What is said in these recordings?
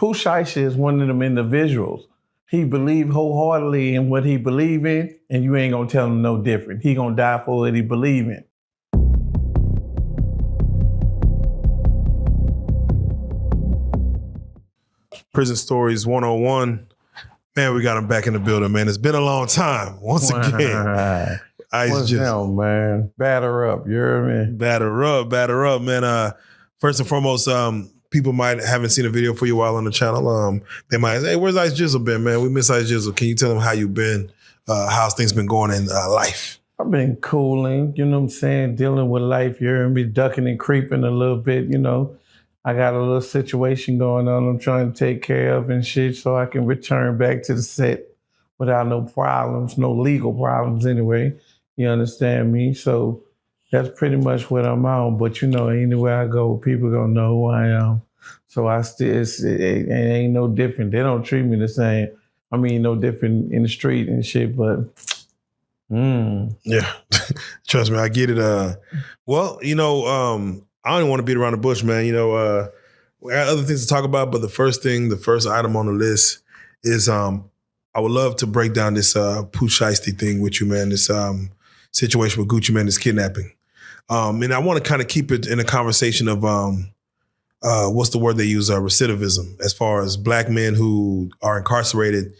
Pooh Shiesty is one of them individuals. He believe wholeheartedly in what he believe in, and you ain't gonna tell him no different. He gonna die for what he believe in. Prison Stories 101. Man, we got him back in the building, man. It's been a long time. Once again. What's down, man? Batter up, you hear me? Batter up, man. First and foremost, people might haven't seen a video for you a while on the channel. They might say, hey, where's Ice Gizzle been, man? We miss Ice Gizzle. Can you tell them how you been? How's things been going in life? I've been cooling, you know what I'm saying? Dealing with life, you hear me? Ducking and creeping a little bit, you know. I got a little situation going on I'm trying to take care of and shit so I can return back to the set without no problems, no legal problems anyway. You understand me? So that's pretty much what I'm on. But you know, anywhere I go, people gonna know who I am. So it ain't no different. They don't treat me the same. I mean, no different in the street and shit, but yeah. Trust me, I get it. Well, you know, I don't want to beat around the bush, man. You know, we got other things to talk about, but the first item on the list is I would love to break down this Pooh Shiesty thing with you, man. This situation with Gucci Mane, this kidnapping. And I want to kind of keep it in a conversation of what's the word they use, recidivism, as far as black men who are incarcerated.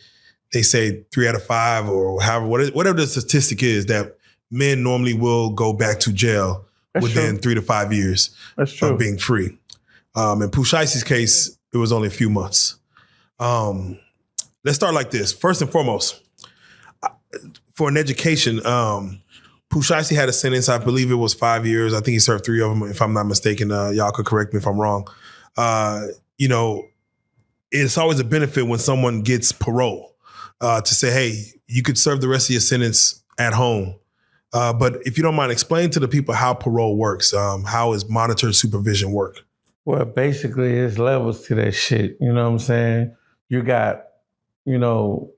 They say 3 out of 5 or however, whatever the statistic is, that men normally will go back to jail within 3 to 5 years of being free. In Pooh Shiesty's case, it was only a few months. Let's start like this. First and foremost, for an education, Pooh Shiesty had a sentence, I believe it was 5 years. I think he served 3 of them, if I'm not mistaken. Y'all could correct me if I'm wrong. You know, it's always a benefit when someone gets parole to say, hey, you could serve the rest of your sentence at home. But if you don't mind, explain to the people how parole works. How is monitored supervision work? Well, basically, it's levels to that shit. You know what I'm saying? You got, you know,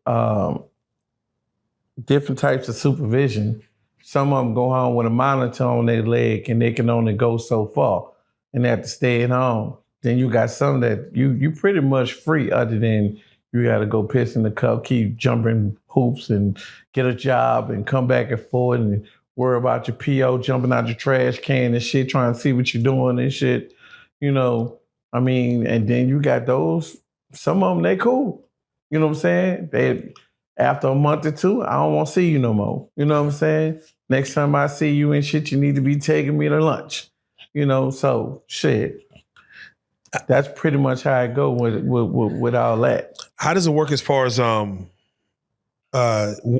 different types of supervision. Some of them go home with a monitor on their leg and they can only go so far and they have to stay at home. Then you got some that you pretty much free other than you got to go piss in the cup, keep jumping hoops and get a job and come back and forth and worry about your PO jumping out your trash can and shit, trying to see what you're doing and shit. You know, I mean, and then you got those, some of them, they cool. You know what I'm saying? They, after a month or 2, I don't want to see you no more. You know what I'm saying? Next time I see you and shit, you need to be taking me to lunch. You know, so shit. That's pretty much how I go with all that. How does it work as far as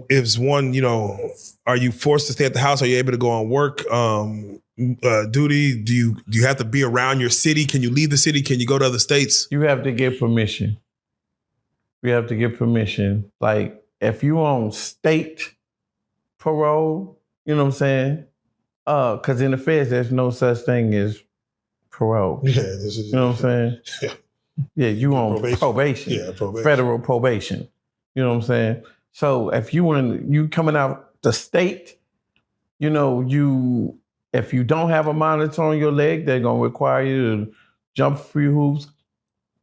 if one, you know, are you forced to stay at the house? Are you able to go on work duty? Do you have to be around your city? Can you leave the city? Can you go to other states? You have to get permission. You have to get permission. Like if you on state parole, you know what I'm saying? Because in the feds, there's no such thing as parole. Yeah, this is, you know what I'm saying? Yeah, you on probation. Yeah, probation. Federal probation. You know what I'm saying? So if you coming out the state, you know, if you don't have a monitor on your leg, they're gonna require you to jump a few hoops,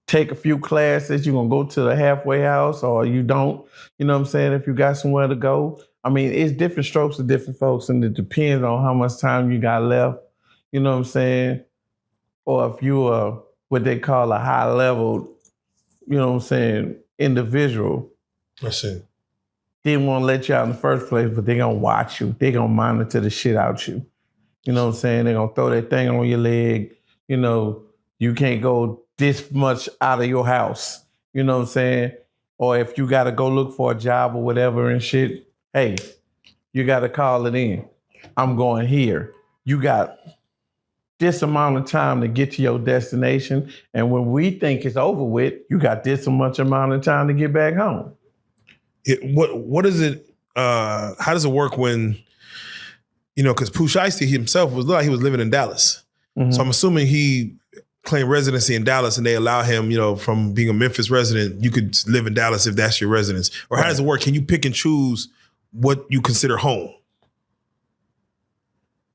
take a few classes. You're gonna go to the halfway house, or you don't. You know what I'm saying? If you got somewhere to go, I mean, it's different strokes for different folks, and it depends on how much time you got left. You know what I'm saying? Or if you are what they call a high level, you know what I'm saying, individual. That's it. They didn't want to let you out in the first place, but they're going to watch you. They're going to monitor the shit out you. You know what I'm saying? They're going to throw that thing on your leg. You know, you can't go this much out of your house. You know what I'm saying? Or if you got to go look for a job or whatever and shit, hey, you got to call it in. I'm going here. You got this amount of time to get to your destination. And when we think it's over with, you got this much amount of time to get back home. What is it? How does it work when, you know, because Pooh Shiesty himself was like he was living in Dallas. Mm-hmm. So I'm assuming he claimed residency in Dallas and they allow him, you know, from being a Memphis resident, you could live in Dallas if that's your residence. Or how does it work? Can you pick and choose what you consider home?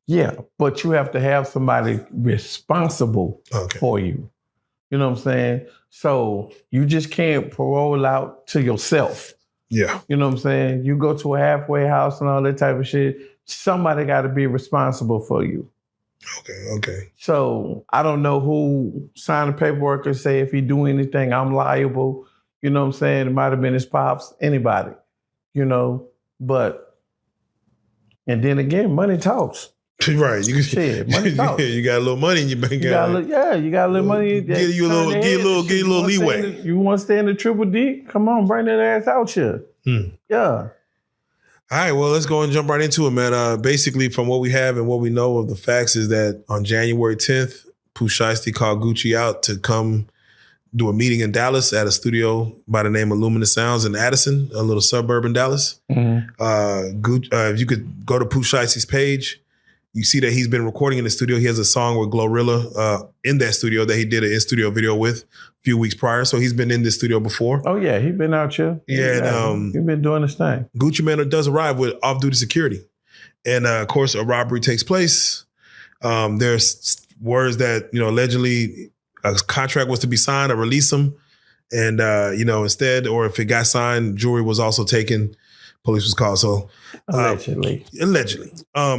Yeah, but you have to have somebody responsible for you. You know what I'm saying? So you just can't parole out to yourself. Yeah. You know what I'm saying? You go to a halfway house and all that type of shit. Somebody got to be responsible for you. Okay. So I don't know who signed the paperwork and say if he do anything, I'm liable. You know what I'm saying? It might have been his pops, anybody, you know. But, and then again, money talks. Right. Money talks. You got a little money in your bank account. You got a little money. Give you a little leeway. You want to stay in the Triple D? Come on, bring that ass out here. Yeah. All right, well, let's go and jump right into it, man. Basically, from what we have and what we know of the facts is that on January 10th, Pooh Shiesty called Gucci out to come do a meeting in Dallas at a studio by the name of Luminous Sounds in Addison, a little suburb in Dallas. If you could go to Pooh Shiesty's page, you see that he's been recording in the studio. He has a song with Glorilla in that studio that he did an in-studio video with a few weeks prior. So he's been in this studio before. Oh, yeah. He's been out here. Yeah. And, he's been doing his thing. Gucci Mane does arrive with off-duty security. And, of course, a robbery takes place. There's words that, allegedly a contract was to be signed or release him. And, instead, or if it got signed, jewelry was also taken. Police was called. So allegedly.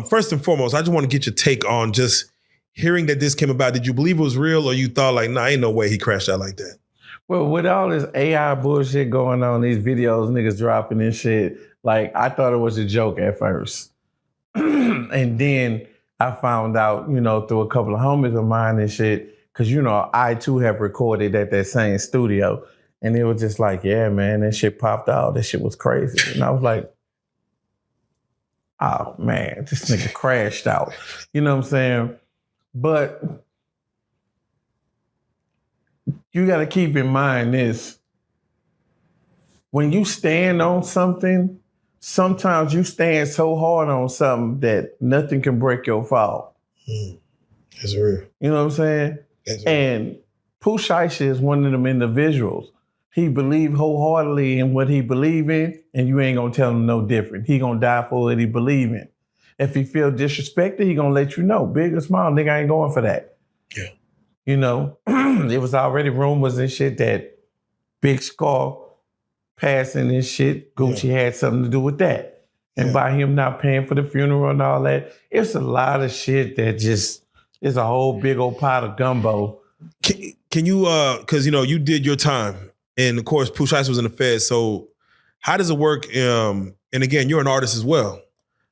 First and foremost, I just want to get your take on just hearing that this came about. Did you believe it was real, or you thought like, nah, ain't no way he crashed out like that? Well, with all this AI bullshit going on, these videos niggas dropping and shit, like I thought it was a joke at first. And then I found out, through a couple of homies of mine and shit, because, I too have recorded at that same studio. And it was just like, yeah, man, that shit popped out. That shit was crazy. And I was like, oh, man, this nigga crashed out. You know what I'm saying? But you got to keep in mind this. When you stand on something, sometimes you stand so hard on something that nothing can break your fall. That's real. You know what I'm saying? And Pooh Shiesty is one of them individuals. He believed wholeheartedly in what he believed in, and you ain't gonna tell him no different. He gonna die for what he believe in. If he feel disrespected, he gonna let you know. Big or small, nigga, I ain't going for that. Yeah. It was already rumors and shit that Big Scar passing and shit, Gucci had something to do with that. And by him not paying for the funeral and all that, it's a lot of shit that just is a whole big old pot of gumbo. Can you, because, you did your time. And of course, Pooh Shiesty was in the Fed. So how does it work? And again, you're an artist as well.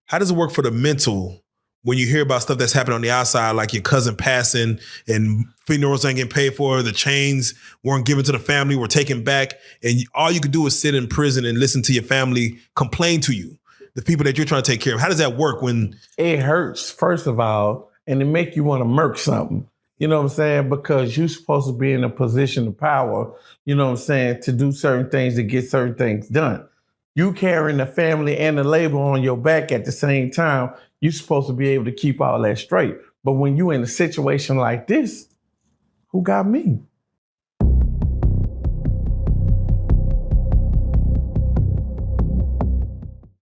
How does it work for the mental when you hear about stuff that's happening on the outside, like your cousin passing and funerals ain't getting paid for, the chains weren't given to the family, were taken back, and all you could do is sit in prison and listen to your family complain to you, the people that you're trying to take care of? How does that work when? It hurts, first of all, and it make you want to murk something. You know what I'm saying? Because you're supposed to be in a position of power, to do certain things, to get certain things done. You carrying the family and the label on your back at the same time, you're supposed to be able to keep all that straight. But when you in a situation like this, who got me?